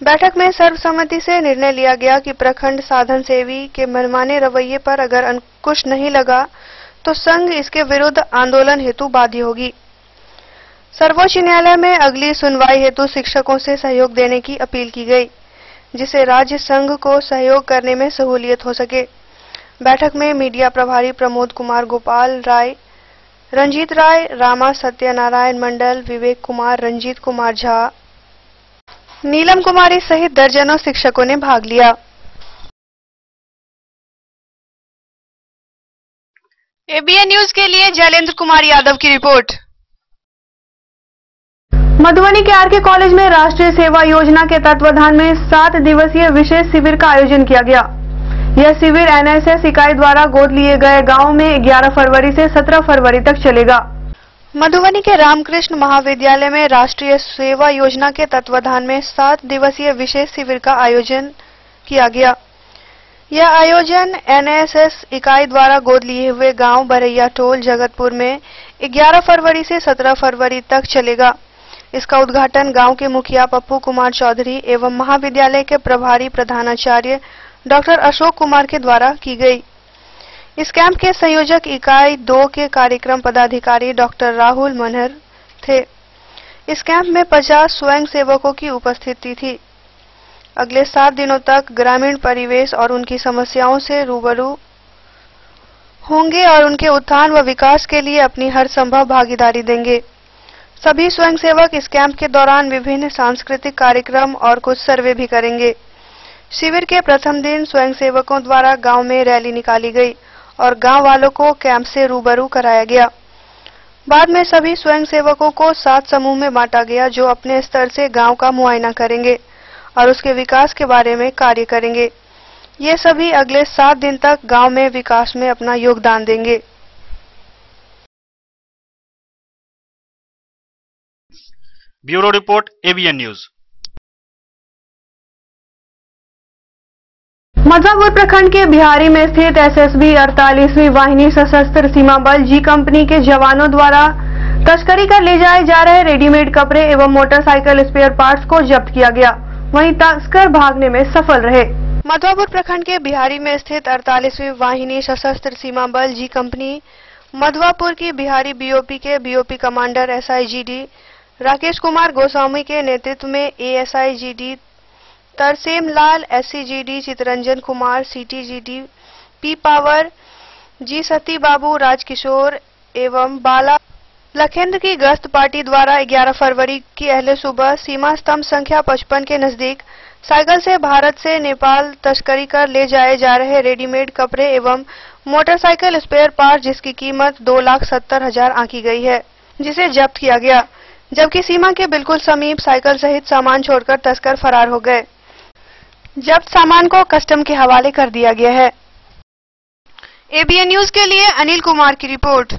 बैठक में सर्वसम्मति से निर्णय लिया गया कि प्रखंड साधन सेवी के मनमाने रवैये पर अगर अंकुश नहीं लगा तो संघ इसके विरुद्ध आंदोलन हेतु बाध्य होगी। सर्वोच्च न्यायालय में अगली सुनवाई हेतु शिक्षकों से सहयोग देने की अपील की गई, जिससे राज्य संघ को सहयोग करने में सहूलियत हो सके। बैठक में मीडिया प्रभारी प्रमोद कुमार गोपाल राय, रंजीत राय, रामा सत्यनारायण मंडल, विवेक कुमार, रंजीत कुमार झा, नीलम कुमारी सहित दर्जनों शिक्षकों ने भाग लिया। ABN न्यूज के लिए जैलेंद्र कुमार यादव की रिपोर्ट। मधुबनी के RK कॉलेज में राष्ट्रीय सेवा योजना के तत्वाधान में 7 दिवसीय विशेष शिविर का आयोजन किया गया। यह शिविर NSS इकाई द्वारा गोद लिए गए गांव में 11 फरवरी से 17 फरवरी तक चलेगा। मधुबनी के रामकृष्ण महाविद्यालय में राष्ट्रीय सेवा योजना के तत्वाधान में 7 दिवसीय विशेष शिविर का आयोजन किया गया। यह आयोजन NSS इकाई द्वारा गोद लिए हुए गांव बरैया टोल जगतपुर में 11 फरवरी से 17 फरवरी तक चलेगा। इसका उद्घाटन गांव के मुखिया पप्पू कुमार चौधरी एवं महाविद्यालय के प्रभारी प्रधानाचार्य डॉक्टर अशोक कुमार के द्वारा की गई। इस कैंप के संयोजक इकाई 2 के कार्यक्रम पदाधिकारी डॉक्टर राहुल मनहर थे। इस कैंप में 50 स्वयं सेवकों की उपस्थिति थी। अगले 7 दिनों तक ग्रामीण परिवेश और उनकी समस्याओं से रूबरू होंगे और उनके उत्थान व विकास के लिए अपनी हर संभव भागीदारी देंगे। सभी स्वयंसेवक इस कैंप के दौरान विभिन्न सांस्कृतिक कार्यक्रम और कुछ सर्वे भी करेंगे। शिविर के प्रथम दिन स्वयंसेवकों द्वारा गांव में रैली निकाली गई और गांव वालों को कैंप से रूबरू कराया गया। बाद में सभी स्वयंसेवकों को 7 समूह में बांटा गया, जो अपने स्तर से गांव का मुआयना करेंगे और उसके विकास के बारे में कार्य करेंगे। ये सभी अगले 7 दिन तक गांव में विकास में अपना योगदान देंगे। Bureau report ABN news. Madhupur प्रखंड के बिहारी में स्थित SSB 48वीं वाहिनी सशस्त्र सीमा बल जी कंपनी के जवानों द्वारा तस्करी कर ले जाए जा रहे रेडीमेड कपड़े एवं मोटरसाइकिल स्पेयर पार्ट्स को जब्त किया गया। वहीं तस्कर भागने में सफल रहे। मधुपुर प्रखंड के बिहारी में स्थित 48वीं वाहिनी सशस्त्र सीमा बल जी कंपनी मधुपुर की बिहारी BOP के BOP commander SIGD Rakesh Kumar Goswami के नेतृत्व में ASIGD Tarsem Lal, SCGD Chitranjan Kumar, CTGD P Pawar, G Sati Babu, Rajkishor एवं बाला लखेंद्र की गश्त पार्टी द्वारा 11 फरवरी की अहले सुबह सीमा स्तंभ संख्या 55 के नजदीक साइकिल से भारत से नेपाल तस्करी कर ले जाए जा रहे रेडीमेड कपड़े एवं मोटरसाइकिल स्पेयर पार्ट जिसकी कीमत 2,70,000 आंकी गई है, जिसे जब्त किया गया। जबकि सीमा के बिल्कुल समीप साइकिल सहित सामान छोड़कर तस्कर फरार हो गए। जब्त सामान को कस्टम के हवाले कर दिया गया है। ABN न्यूज के लिए अनिल कुमार की रिपोर्ट।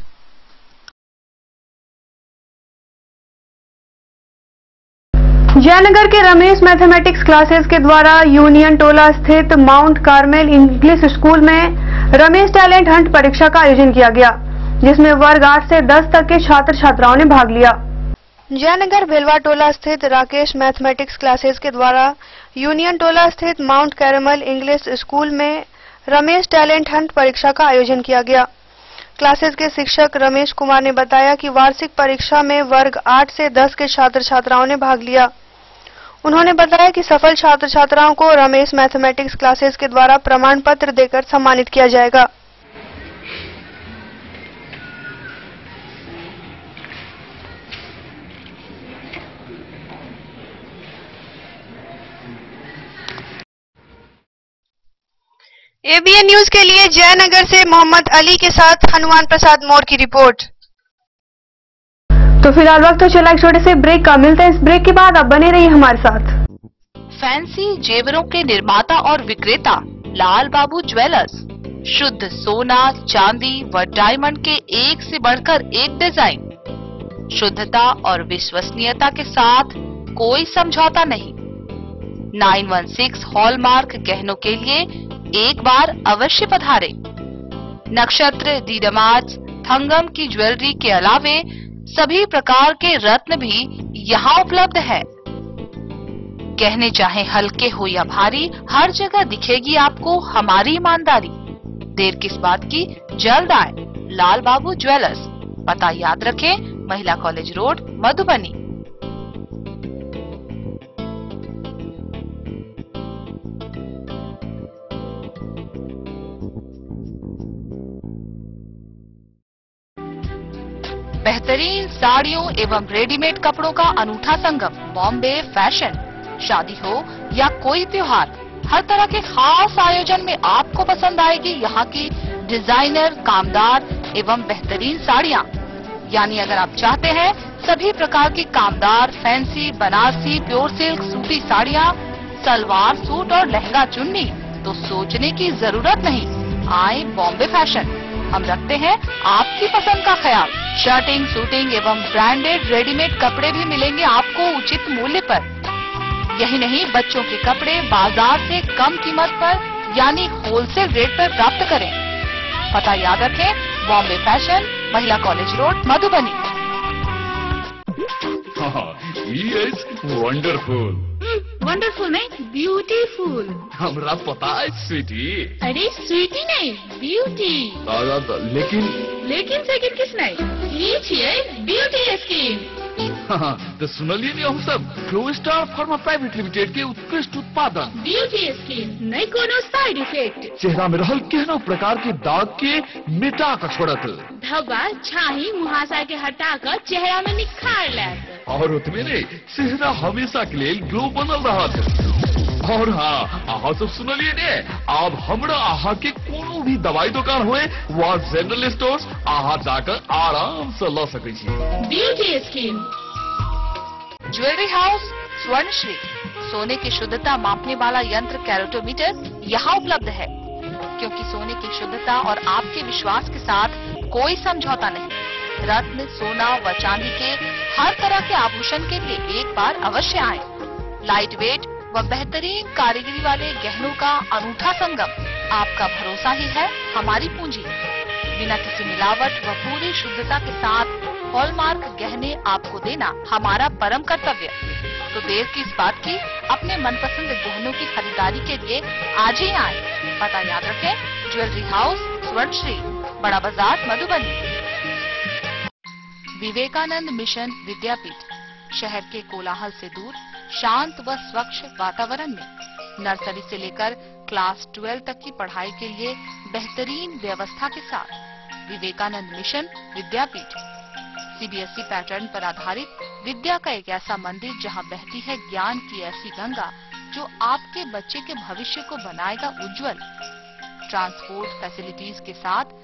जयनगर के रमेश मैथमेटिक्स क्लासेस के द्वारा यूनियन टोला स्थित माउंट कार्मेल इंग्लिश स्कूल में रमेश टैलेंट हंट परीक्षा का आयोजन किया गया, जिसमें वर्ग 8 से 10 तक के छात्र छात्राओं ने भाग लिया। जयनगर भेलवा टोला स्थित राकेश मैथमेटिक्स क्लासेस के द्वारा यूनियन टोला स्थित माउंट कैरमल इंग्लिश स्कूल में रमेश टैलेंट हंट परीक्षा का आयोजन किया गया। क्लासेस के शिक्षक रमेश कुमार ने बताया कि वार्षिक परीक्षा में वर्ग 8 से 10 के छात्र छात्राओं ने भाग लिया। उन्होंने बताया कि सफल छात्र छात्राओं को रमेश मैथमेटिक्स क्लासेस के द्वारा प्रमाण पत्र देकर सम्मानित किया जाएगा। एबीएन न्यूज के लिए जयनगर से मोहम्मद अली के साथ हनुमान प्रसाद मोर की रिपोर्ट। तो फिलहाल वक्त तो चला एक छोटे से ब्रेक का, मिलते हैं इस ब्रेक के बाद। आप बने रहिए हमारे साथ। फैंसी जेवरों के निर्माता और विक्रेता लाल बाबू ज्वेलर्स, शुद्ध सोना, चांदी व डायमंड के एक से बढ़कर एक डिजाइन, शुद्धता और विश्वसनीयता के साथ कोई समझौता नहीं। 916 हॉलमार्क गहनों के लिए एक बार अवश्य पधारे। नक्षत्र, डीडमार्च, थंगम की ज्वेलरी के अलावे सभी प्रकार के रत्न भी यहाँ उपलब्ध है। गहने चाहे हल्के हो या भारी, हर जगह दिखेगी आपको हमारी ईमानदारी। देर किस बात की, जल्द आए। लाल बाबू ज्वेलर्स, पता याद रखें, महिला कॉलेज रोड, मधुबनी। बेहतरीन साड़ियों एवं रेडीमेड कपड़ों का अनूठा संगम, बॉम्बे फैशन। शादी हो या कोई त्योहार, हर तरह के खास आयोजन में आपको पसंद आएगी यहाँ की डिजाइनर, कामदार एवं बेहतरीन साड़ियाँ। यानी अगर आप चाहते हैं सभी प्रकार की कामदार, फैंसी, बनारसी, प्योर सिल्क, सूती साड़ियाँ, सलवार सूट और लहंगा चुन्नी, तो सोचने की जरूरत नहीं। आए बॉम्बे फैशन, हम रखते हैं आपकी पसंद का ख्याल। शर्टिंग, सूटिंग एवं ब्रांडेड रेडीमेड कपड़े भी मिलेंगे आपको उचित मूल्य पर। यही नहीं, बच्चों के कपड़े बाजार से कम कीमत पर यानी होलसेल रेट पर प्राप्त करें। पता याद रखें, बॉम्बे फैशन, महिला college road, Madhubani. Wonderful wonderful नहीं, ब्यूटीफुल। हमरा पता है स्वीटी। अरे स्वीटी नहीं, ब्यूटी। लेकिन सेकंड किस नहीं, ये छिए ब्यूटी स्कीम। तो सुनलिए नहीं हम सब flow star pharma private limited के उत्कृष्ट उत्पादन ब्यूटी स्कीम, नहीं कोनो साइड इफेक्ट। चेहरा में रहल केहनो प्रकार के दाग के मिटा कर छोड़त, धब्बा, छाही, मुहासा के हटा कर चेहरा में निखार लात। और उतने नहीं, चेहरा हमेशा के लिए ग्लो बनल रहत। और हाँ, आहा सब सुनलिए ने, अब हमरा आहा के कोनो भी दवाई दुकान होए व जनरल स्टोर्स आहा जाकर आराम से ला सके छी। Beauty scheme. Jewellery house Swarnashree, सोने की शुद्धता मापने वाला यंत्र कैरोटोमीटर यहाँ उपलब्ध है, क्योंकि सोने की शुद्धता और आपके विश्वास के साथ कोई समझौता नहीं। रत्न, सोना व चांदी के हर तरह के आभूषण के लिए एक बार अवश्य आए। लाइट वेट व बेहतरीन कारीगरी वाले गहनों का अनूठा संगम, आपका भरोसा ही है हमारी पूंजी। बिना किसी मिलावट व पूरी शुद्धता के साथ हॉलमार्क गहने आपको देना हमारा परम कर्तव्य। तो देर किस बात की, अपने मनपसंद गहनों की खरीदारी के लिए आज ही आए। पता याद रखें, ज्वेलरी हाउस स्वर्णश्री, बड़ा बाजार, मधुबनी। विवेकानंद मिशन विद्यापीठ, शहर के कोलाहल से दूर शांत व स्वच्छ वातावरण में नर्सरी से लेकर क्लास 12 तक की पढ़ाई के लिए बेहतरीन व्यवस्था के साथ विवेकानंद मिशन विद्यापीठ, सीबीएसई पैटर्न पर आधारित विद्या का एक ऐसा मंदिर जहां बहती है ज्ञान की ऐसी गंगा जो आपके बच्चे के भविष्य को बनाएगा उज्जवल। ट्रांसपोर्ट फैसिलिटीज के साथ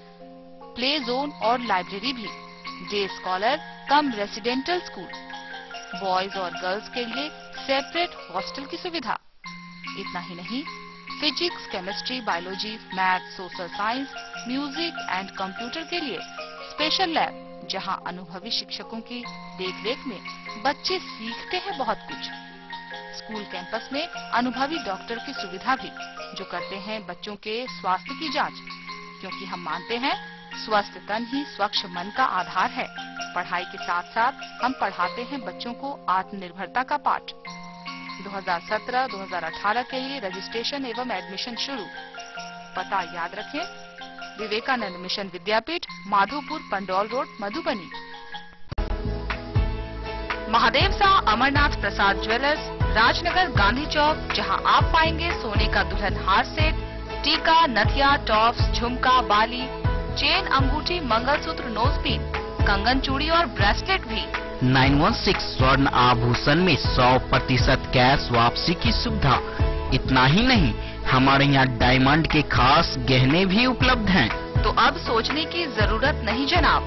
प्ले जोन और लाइब्रेरी भी, डे स्कॉलर कम रेसिडेंटल स्कूल, बॉयज और गर्ल्स के लिए सेपरेट हॉस्टल की सुविधा। इतना ही नहीं, physics, chemistry, biology, math, social science, music and computer के लिए स्पेशल लैब, जहां अनुभवी शिक्षकों की देखरेख में बच्चे सीखते हैं बहुत कुछ। स्कूल कैंपस में अनुभवी डॉक्टर की सुविधा भी, जो करते हैं बच्चों के स्वास्थ्य की जांच। क्योंकि हम मानते हैं स्वस्थ तन ही स्वच्छ मन का आधार है। पढ़ाई के साथ साथ हम पढ़ाते हैं बच्चों को आत्मनिर्भरता का पाठ। 2017-2018 के लिए रजिस्ट्रेशन एवं एडमिशन शुरू। पता याद रखें, विवेकानंद मिशन विद्यापीठ, माधोपुर, पंडौल रोड, मधुबनी। महादेव सा अमरनाथ प्रसाद ज्वेलर्स, राजनगर, गांधी चौक, जहां आप पाएंगे सोने का दुल्हन हार सेट, टीका, नथिया, टॉप्स, झुमका, बाली, चेन, अंगूठी, मंगलसूत्र, नोजपिन, कंगन, चूड़ी और ब्रेसलेट भी। 916 स्वर्ण आभूषण में 100% कैश वापसी की सुविधा। इतना ही नहीं, हमारे यहाँ डायमंड के खास गहने भी उपलब्ध हैं। तो अब सोचने की जरूरत नहीं जनाब,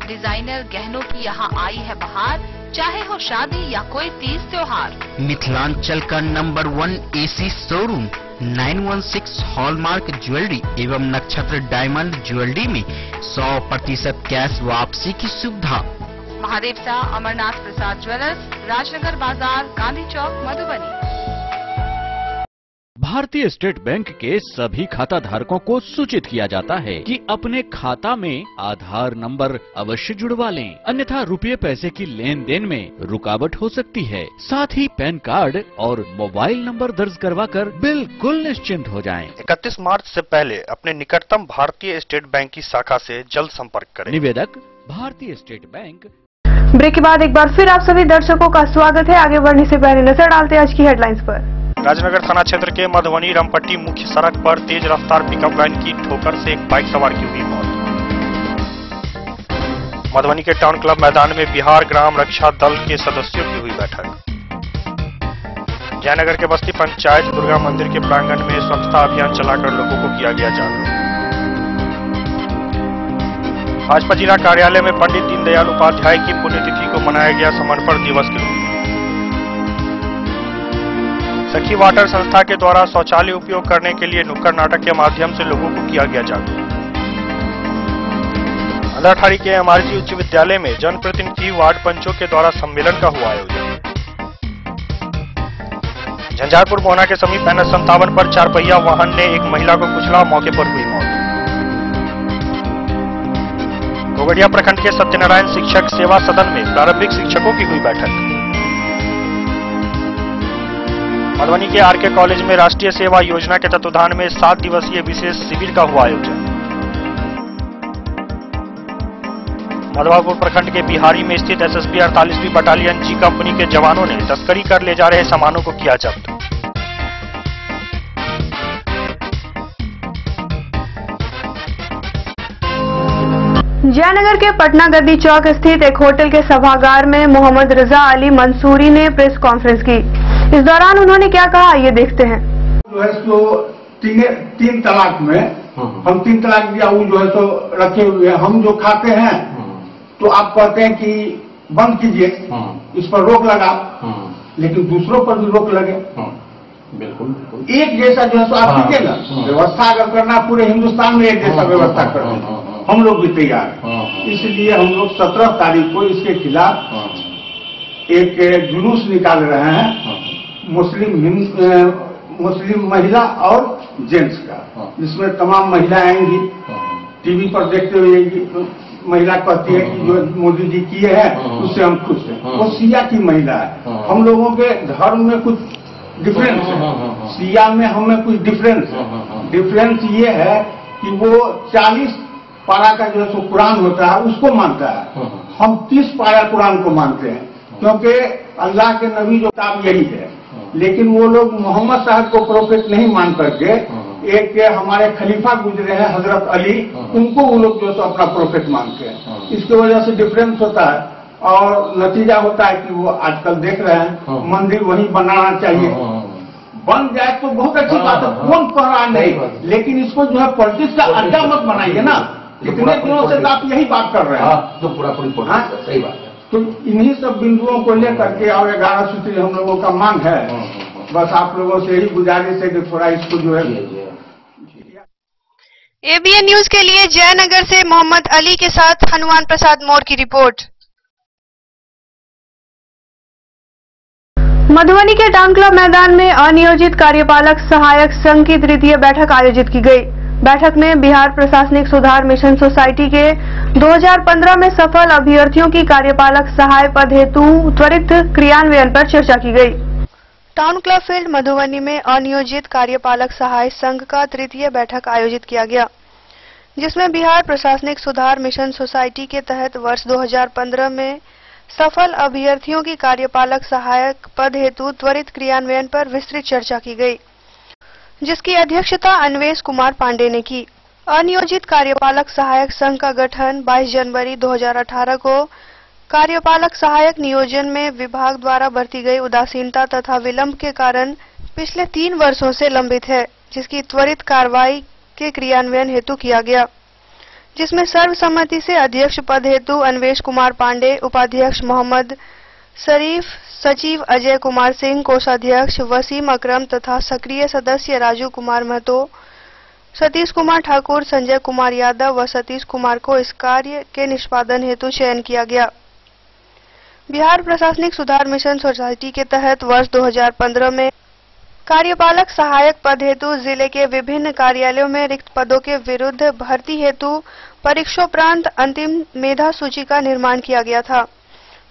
डिजाइनर गहनों की यहाँ आई है बहार। चाहे हो शादी या कोई तीज त्योहार, मिथिलांचल का number 1 AC showroom 916 hallmark jewellery एवं नक्षत्र डायमंड ज्वेलरी में 100% कैश वापसी की सुविधा। महादेव सा अमरनाथ प्रसाद ज्वेलर्स, राजनगर बाजार, गांधी चौक, मधुबनी। भारतीय स्टेट बैंक के सभी खाता धारकों को सूचित किया जाता है कि अपने खाता में आधार नंबर अवश्य जुड़वा लें, अन्यथा रुपये पैसे की लेन देन में रुकावट हो सकती है। साथ ही पैन कार्ड और मोबाइल नंबर दर्ज करवाकर बिल्कुल निश्चिंत हो जाएं। 31 मार्च से पहले अपने निकटतम भारतीय स्टेट बैंक की शाखा से जल्द संपर्क करें। निवेदक भारतीय स्टेट बैंक। ब्रेक के बाद एक बार फिर आप सभी दर्शकों का स्वागत है। आगे बढ़ने से पहले नजर डालते हैं आज की हेडलाइंस पर। राजनगर थाना क्षेत्र के मधुबनी रामपट्टी मुख्य सड़क पर तेज रफ्तार पिकअप वैन की ठोकर से एक बाइक सवार की हुई मौत। मधुबनी के टाउन क्लब मैदान में बिहार ग्राम रक्षा दल के सदस्यों की हुई बैठक। जयनगर के बस्ती पंचायत दुर्गा मंदिर के प्रांगण में स्वच्छता अभियान चलाकर लोगों को किया गया जागरूक। भाजपा जिला कार्यालय में पंडित दीनदयाल उपाध्याय की पुण्यतिथि को मनाया गया समर्पण दिवस के रूप में। सखी वाटर संस्था के द्वारा शौचालय उपयोग करने के लिए नुक्कड़ नाटक के माध्यम से लोगों को किया गया जागरूक। अंधाठाड़ी के MRG उच्च विद्यालय में जनप्रतिनिधि वार्ड पंचों के द्वारा सम्मेलन का हुआ आयोजन। झंझारपुर मोहना के समीप NH57 पर 4 पहिया वाहन ने एक महिला को कुचला, मौके पर हुई मौत। घोगड़िया प्रखंड के सत्यनारायण शिक्षक सेवा सदन में प्रारंभिक शिक्षकों की हुई बैठक। मधुबनी के RK कॉलेज में राष्ट्रीय सेवा योजना के तत्वाधान में 7 दिवसीय विशेष शिविर का हुआ आयोजन। मधवापुर प्रखंड के बिहारी में स्थित SSB 48वीं बटालियन G कंपनी के जवानों ने तस्करी कर ले जा रहे सामानों को किया जब्त। जयनगर के पटना गद्दी चौक स्थित एक होटल के सभागार में मोहम्मद रजा अली मंसूरी ने प्रेस कॉन्फ्रेंस की। इस दौरान उन्होंने क्या कहा, ये देखते हैं। जो है सो 3 तलाक में हम 3 तलाक दिया, वो जो है सो रखे हुए हैं। हम जो खाते हैं तो आप कहते हैं कि बंद कीजिए, इस पर रोक लगा, लेकिन दूसरों पर भी रोक लगे। बिल्कुल एक जैसा जो है सो आप कीजिए ना, व्यवस्था अगर करना पूरे हिंदुस्तान में एक जैसा व्यवस्था करना, हम लोग भी तैयार हैं। इसलिए हम लोग 17 तारीख को इसके खिलाफ एक जुलूस निकाल रहे हैं, मुस्लिम महिला और जेंट्स का, जिसमें तमाम महिलाएं आएंगी। टीवी पर देखते हुए महिला कहती है कि जो मोदी जी किए हैं उससे हम खुश हैं। वो सिया की महिला है। हम लोगों के धर्म में कुछ डिफरेंस है, सिया में हमें कुछ डिफरेंस है। डिफरेंस ये है कि वो 40 पारा का जो है कुरान होता है उसको मानता है, हम 30 पारा कुरान को मानते हैं, क्योंकि अल्लाह के नबी जो किताब यही है। लेकिन वो लोग मोहम्मद साहब को प्रोफेट नहीं मान करके एक हमारे खलीफा गुजरे हैं हजरत अली, उनको वो लोग जो है अपना प्रोफेट मानते हैं। इसकी वजह से डिफरेंस होता है और नतीजा होता है कि वो आजकल देख रहे हैं मंदिर वहीं बनाना चाहिए। बन जाए तो बहुत अच्छी बात है, कौन कह रहा नहीं, लेकिन इसको जो है पॉलिटिक्स का अड्डा मत बनाइए ना। इतने दिनों से आप यही बात कर रहे हैं, जो पूरा पूरी सही बात है। तो इन्हीं सब बिंदुओं को लेकर के और 11 सूत्री हम लोगों का मांग है। बस आप लोगों से यही गुजारिश है कि थोड़ा इसको जो है। ABN न्यूज के लिए जयनगर से मोहम्मद अली के साथ हनुमान प्रसाद मोर की रिपोर्ट। मधुबनी के टाउन क्लब मैदान में अनियोजित कार्यपालक सहायक संघ की 3य बैठक आयोजित की गई। बैठक में बिहार प्रशासनिक सुधार मिशन सोसाइटी के 2015 में सफल अभ्यर्थियों की कार्यपालक सहाय पद हेतु त्वरित क्रियान्वयन पर चर्चा की गई। टाउन क्लब फील्ड मधुबनी में अनियोजित कार्यपालक सहाय संघ का तृतीय बैठक आयोजित किया गया, जिसमें बिहार प्रशासनिक सुधार मिशन सोसाइटी के तहत वर्ष 2015 में सफल अभ्यर्थियों की कार्यपालक सहायक पद हेतु त्वरित क्रियान्वयन पर विस्तृत चर्चा की गई, जिसकी अध्यक्षता अन्वेश कुमार पांडे ने की। अनियोजित कार्यपालक सहायक संघ का गठन 22 जनवरी 2018 को कार्यपालक सहायक नियोजन में विभाग द्वारा बरती गई उदासीनता तथा विलंब के कारण पिछले 3 वर्षों से लंबित है, जिसकी त्वरित कार्रवाई के क्रियान्वयन हेतु किया गया, जिसमें सर्वसम्मति से अध्यक्ष पद हेतु अन्वेश कुमार पांडे, उपाध्यक्ष मोहम्मद शरीफ, सचिव अजय कुमार सिंह, कोषाध्यक्ष वसीम अकरम तथा सक्रिय सदस्य राजू कुमार महतो, सतीश कुमार ठाकुर, संजय कुमार यादव व सतीश कुमार को इस कार्य के निष्पादन हेतु चयन किया गया। बिहार प्रशासनिक सुधार मिशन सोसाइटी के तहत वर्ष 2015 में कार्यपालक सहायक पद हेतु जिले के विभिन्न कार्यालयों में रिक्त पदों के विरुद्ध भर्ती हेतु परीक्षोपरांत अंतिम मेधा सूची का निर्माण किया गया था,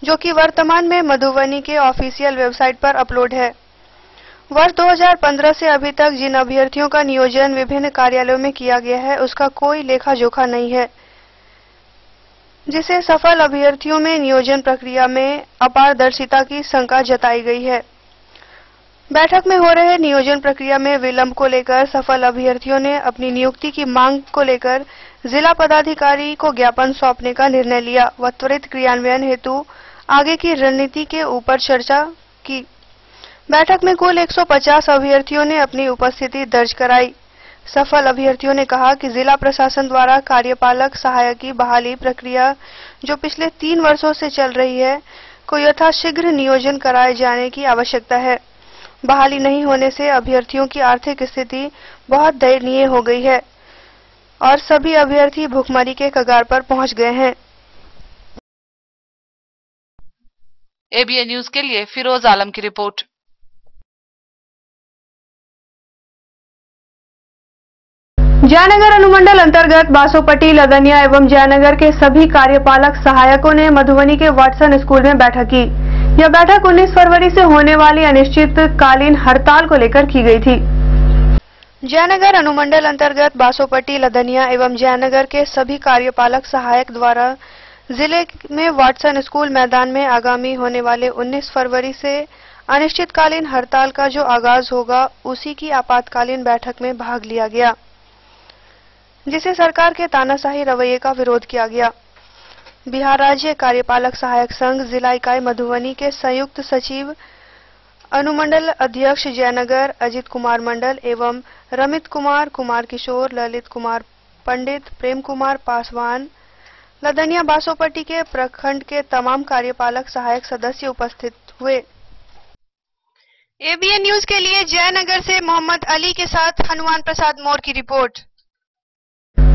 जो कि वर्तमान में मधुबनी के ऑफिशियल वेबसाइट पर अपलोड है। वर्ष 2015 से अभी तक जिन अभ्यर्थियों का नियोजन विभिन्न कार्यालयों में किया गया है, उसका कोई लेखा जोखा नहीं है, जिसे सफल अभ्यर्थियों में नियोजन प्रक्रिया में अपारदर्शिता की शंका जताई गई है। बैठक में हो रहे नियोजन प्रक्रिया में विलंब को लेकर सफल अभ्यर्थियों ने अपनी नियुक्ति की मांग को लेकर जिला पदाधिकारी को ज्ञापन सौंपने का निर्णय लिया व त्वरित क्रियान्वयन हेतु आगे की रणनीति के ऊपर चर्चा की। बैठक में कुल 150 अभ्यर्थियों ने अपनी उपस्थिति दर्ज कराई। सफल अभ्यर्थियों ने कहा कि जिला प्रशासन द्वारा कार्यपालक सहायक की बहाली प्रक्रिया जो पिछले 3 वर्षों से चल रही है, को यथाशीघ्र नियोजन कराए जाने की आवश्यकता है। बहाली नहीं होने से अभ्यर्थियों की आर्थिक स्थिति बहुत दयनीय हो गई है और सभी अभ्यर्थी भूखमरी के कगार पर पहुंच गए हैं। एबीएन न्यूज के लिए फिरोज आलम की रिपोर्ट। जयनगर अनुमंडल अंतर्गत बासोपट्टी, लदनिया एवं जयनगर के सभी कार्यपालक सहायकों ने मधुबनी के वाटसन स्कूल में बैठक की। यह बैठक 19 फरवरी से होने वाली अनिश्चितकालीन हड़ताल को लेकर की गई थी। जयनगर अनुमंडल अंतर्गत बासोपट्टी, लदनिया एवं जयनगर के सभी कार्यपालक सहायक द्वारा जिले में वाटसन स्कूल मैदान में आगामी होने वाले 19 फरवरी से अनिश्चितकालीन हड़ताल का जो आगाज होगा, उसी की आपातकालीन बैठक में भाग लिया गया, जिसे सरकार के तानाशाही रवैये का विरोध किया गया। बिहार राज्य कार्यपालक सहायक संघ जिला इकाई मधुबनी के संयुक्त सचिव अनुमंडल अध्यक्ष जयनगर अजित कुमार मंडल एवं रमित कुमार, कुमार किशोर, ललित कुमार पंडित, प्रेम कुमार पासवान, लदनिया बासोपट्टी के प्रखंड के तमाम कार्यपालक सहायक सदस्य उपस्थित हुए। एबीएन न्यूज के लिए जयनगर से मोहम्मद अली के साथ हनुमान प्रसाद मोर की रिपोर्ट।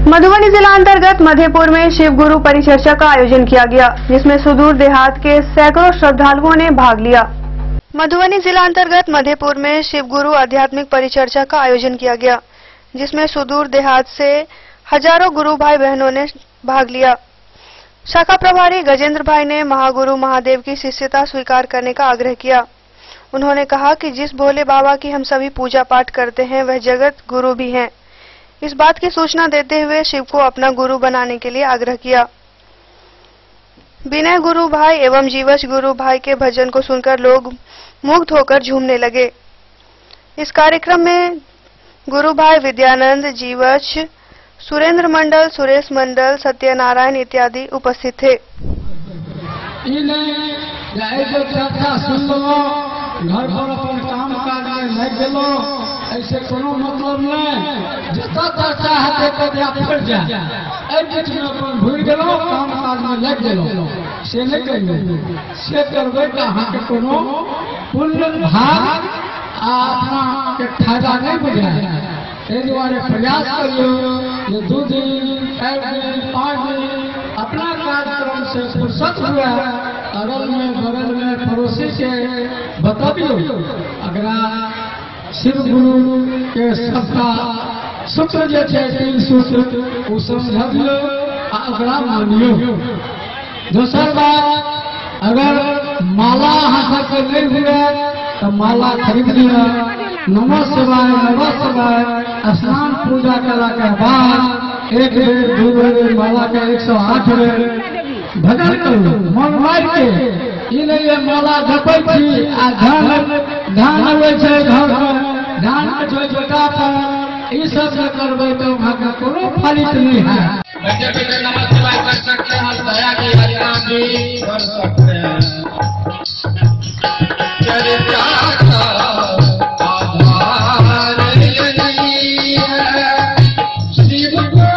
मधुबनी जिला अंतर्गत मधेपुर में शिव गुरु परिचर्चा का आयोजन किया गया, जिसमें सुदूर देहात के सैकड़ों श्रद्धालुओं ने भाग लिया। मधुबनी जिला अंतर्गत मधेपुर में शिव गुरु आध्यात्मिक परिचर्चा का आयोजन किया गया, जिसमें सुदूर देहात से हजारों गुरु भाई बहनों ने भाग लिया। शाखा प्रभारी गजेंद्र भाई ने महागुरु महादेव की शिष्यता स्वीकार करने का आग्रह किया। उन्होंने कहा कि जिस भोले बाबा की हम सभी पूजा पाठ करते हैं, वह जगत गुरु भी हैं। इस बात की सूचना देते हुए शिव को अपना गुरु बनाने के लिए आग्रह किया। विनय गुरु भाई एवं जीवछ गुरु भाई के भजन को सुनकर लोग मुग्ध होकर झूमने लगे। इस कार्यक्रम में गुरु भाई विद्यानंद, जीवछ, सुरेंद्र मंडल, सुरेश मंडल, सत्यनारायण इत्यादि उपस्थित थे। घर पर अपन काम काज में लग गेलो, ऐसे कोनो मतलब नहीं। जितना चर्चा है तो फट जाए, बीच में अपन भूल गेलो, काम काज में लग गेलो, से नहीं करिए, से करबे तो अहाँ के कोनो पुण्य भाग अपना के फायदा नहीं बुझाए। एहि दुआरे प्रयास करियो जे 2 दिन, 4 दिन, 5 दिन अपना कार्यक्रम से फुर्सत हुआ, अगल में बगल में पड़ोसी से बतबियो। अगर शिव गुरु के सबका सूत्र जे छै 3 सूत्र ओ समझियो आ ओकरा मानियो। दोसर बात, अगर माला अहाँ सबके नहीं हुए तो माला खरीद लिया। नमः शिवाय नमः शिवाय स्नान पूजा कला के बाद 1 बेर 2 बेर माला के 108 बेर भजन करू मन मार के। ई नहीं ये माला जपै छी आ धान अबै छै घर में, धान के छोटा पर ई सब से करबै तो वहां का कोनो फलित नहीं है। बच्चे बेटे नमः शिवाय कर सकते हैं, दया की यात्रा भी कर सकते हैं। शिव को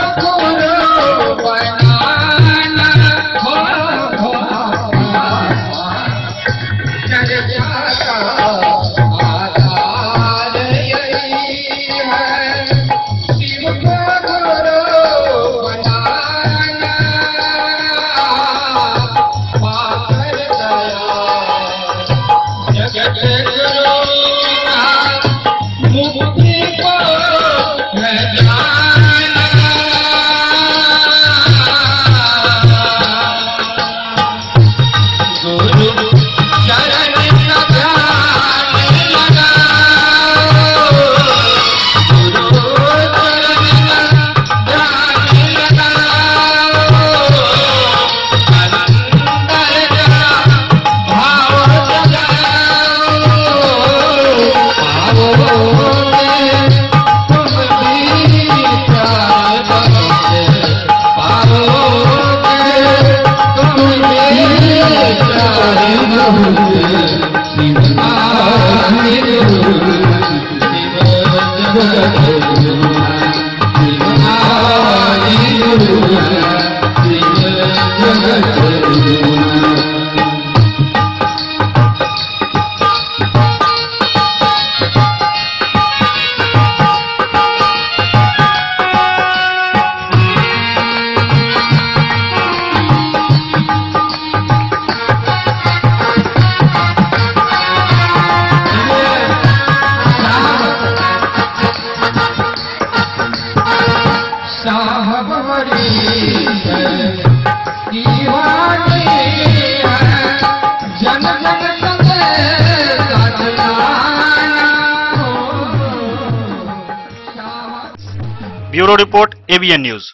bureau report ABN news.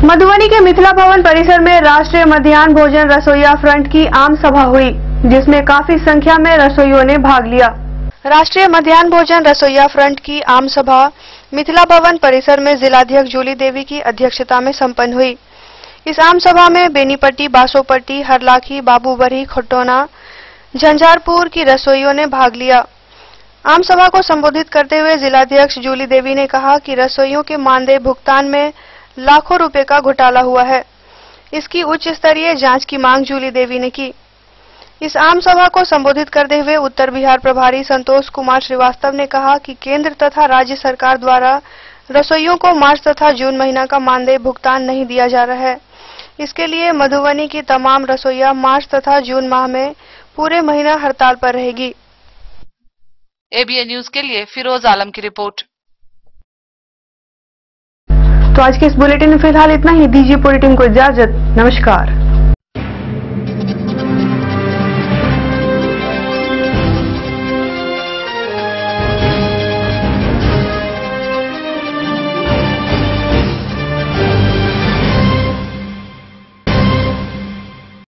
Madhubani के मिथिला भवन परिसर में राष्ट्रीय मध्याह्न भोजन रसोइया फ्रंट की आम सभा हुई, जिसमें काफी संख्या में रसोइयों ने भाग लिया। राष्ट्रीय मध्याह्न भोजन रसोइया फ्रंट की आम सभा मिथिला भवन परिसर में जिलाध्यक्ष जूली देवी की अध्यक्षता में संपन्न हुई। इस आम सभा में बेनीपट्टी, बासोपट्टी, हरलाखी, बाबूबरही, खट्टोना, झंझारपुर की रसोइयों ने भाग लिया। आम सभा को संबोधित करते हुए जिलाध्यक्ष जूली देवी ने कहा कि रसोइयों के मानदेय भुगतान में लाखों रुपए का घोटाला हुआ है। इसकी उच्च स्तरीय जांच की मांग जूली देवी ने की। इस आम सभा को संबोधित करते हुए उत्तर बिहार प्रभारी संतोष कुमार श्रीवास्तव ने कहा कि केंद्र तथा राज्य सरकार द्वारा रसोइयों को मार्च तथा जून महीना का मानदेय भुगतान नहीं दिया जा रहा है। इसके लिए मधुबनी की तमाम रसोइया मार्च तथा जून माह में पूरे महीना हड़ताल पर रहेगी। एबीएन न्यूज के लिए फिरोज आलम की रिपोर्ट। तो आज के इस बुलेटिन में फिलहाल इतना ही। दीजिए पूरी टीम को इजाजत। नमस्कार।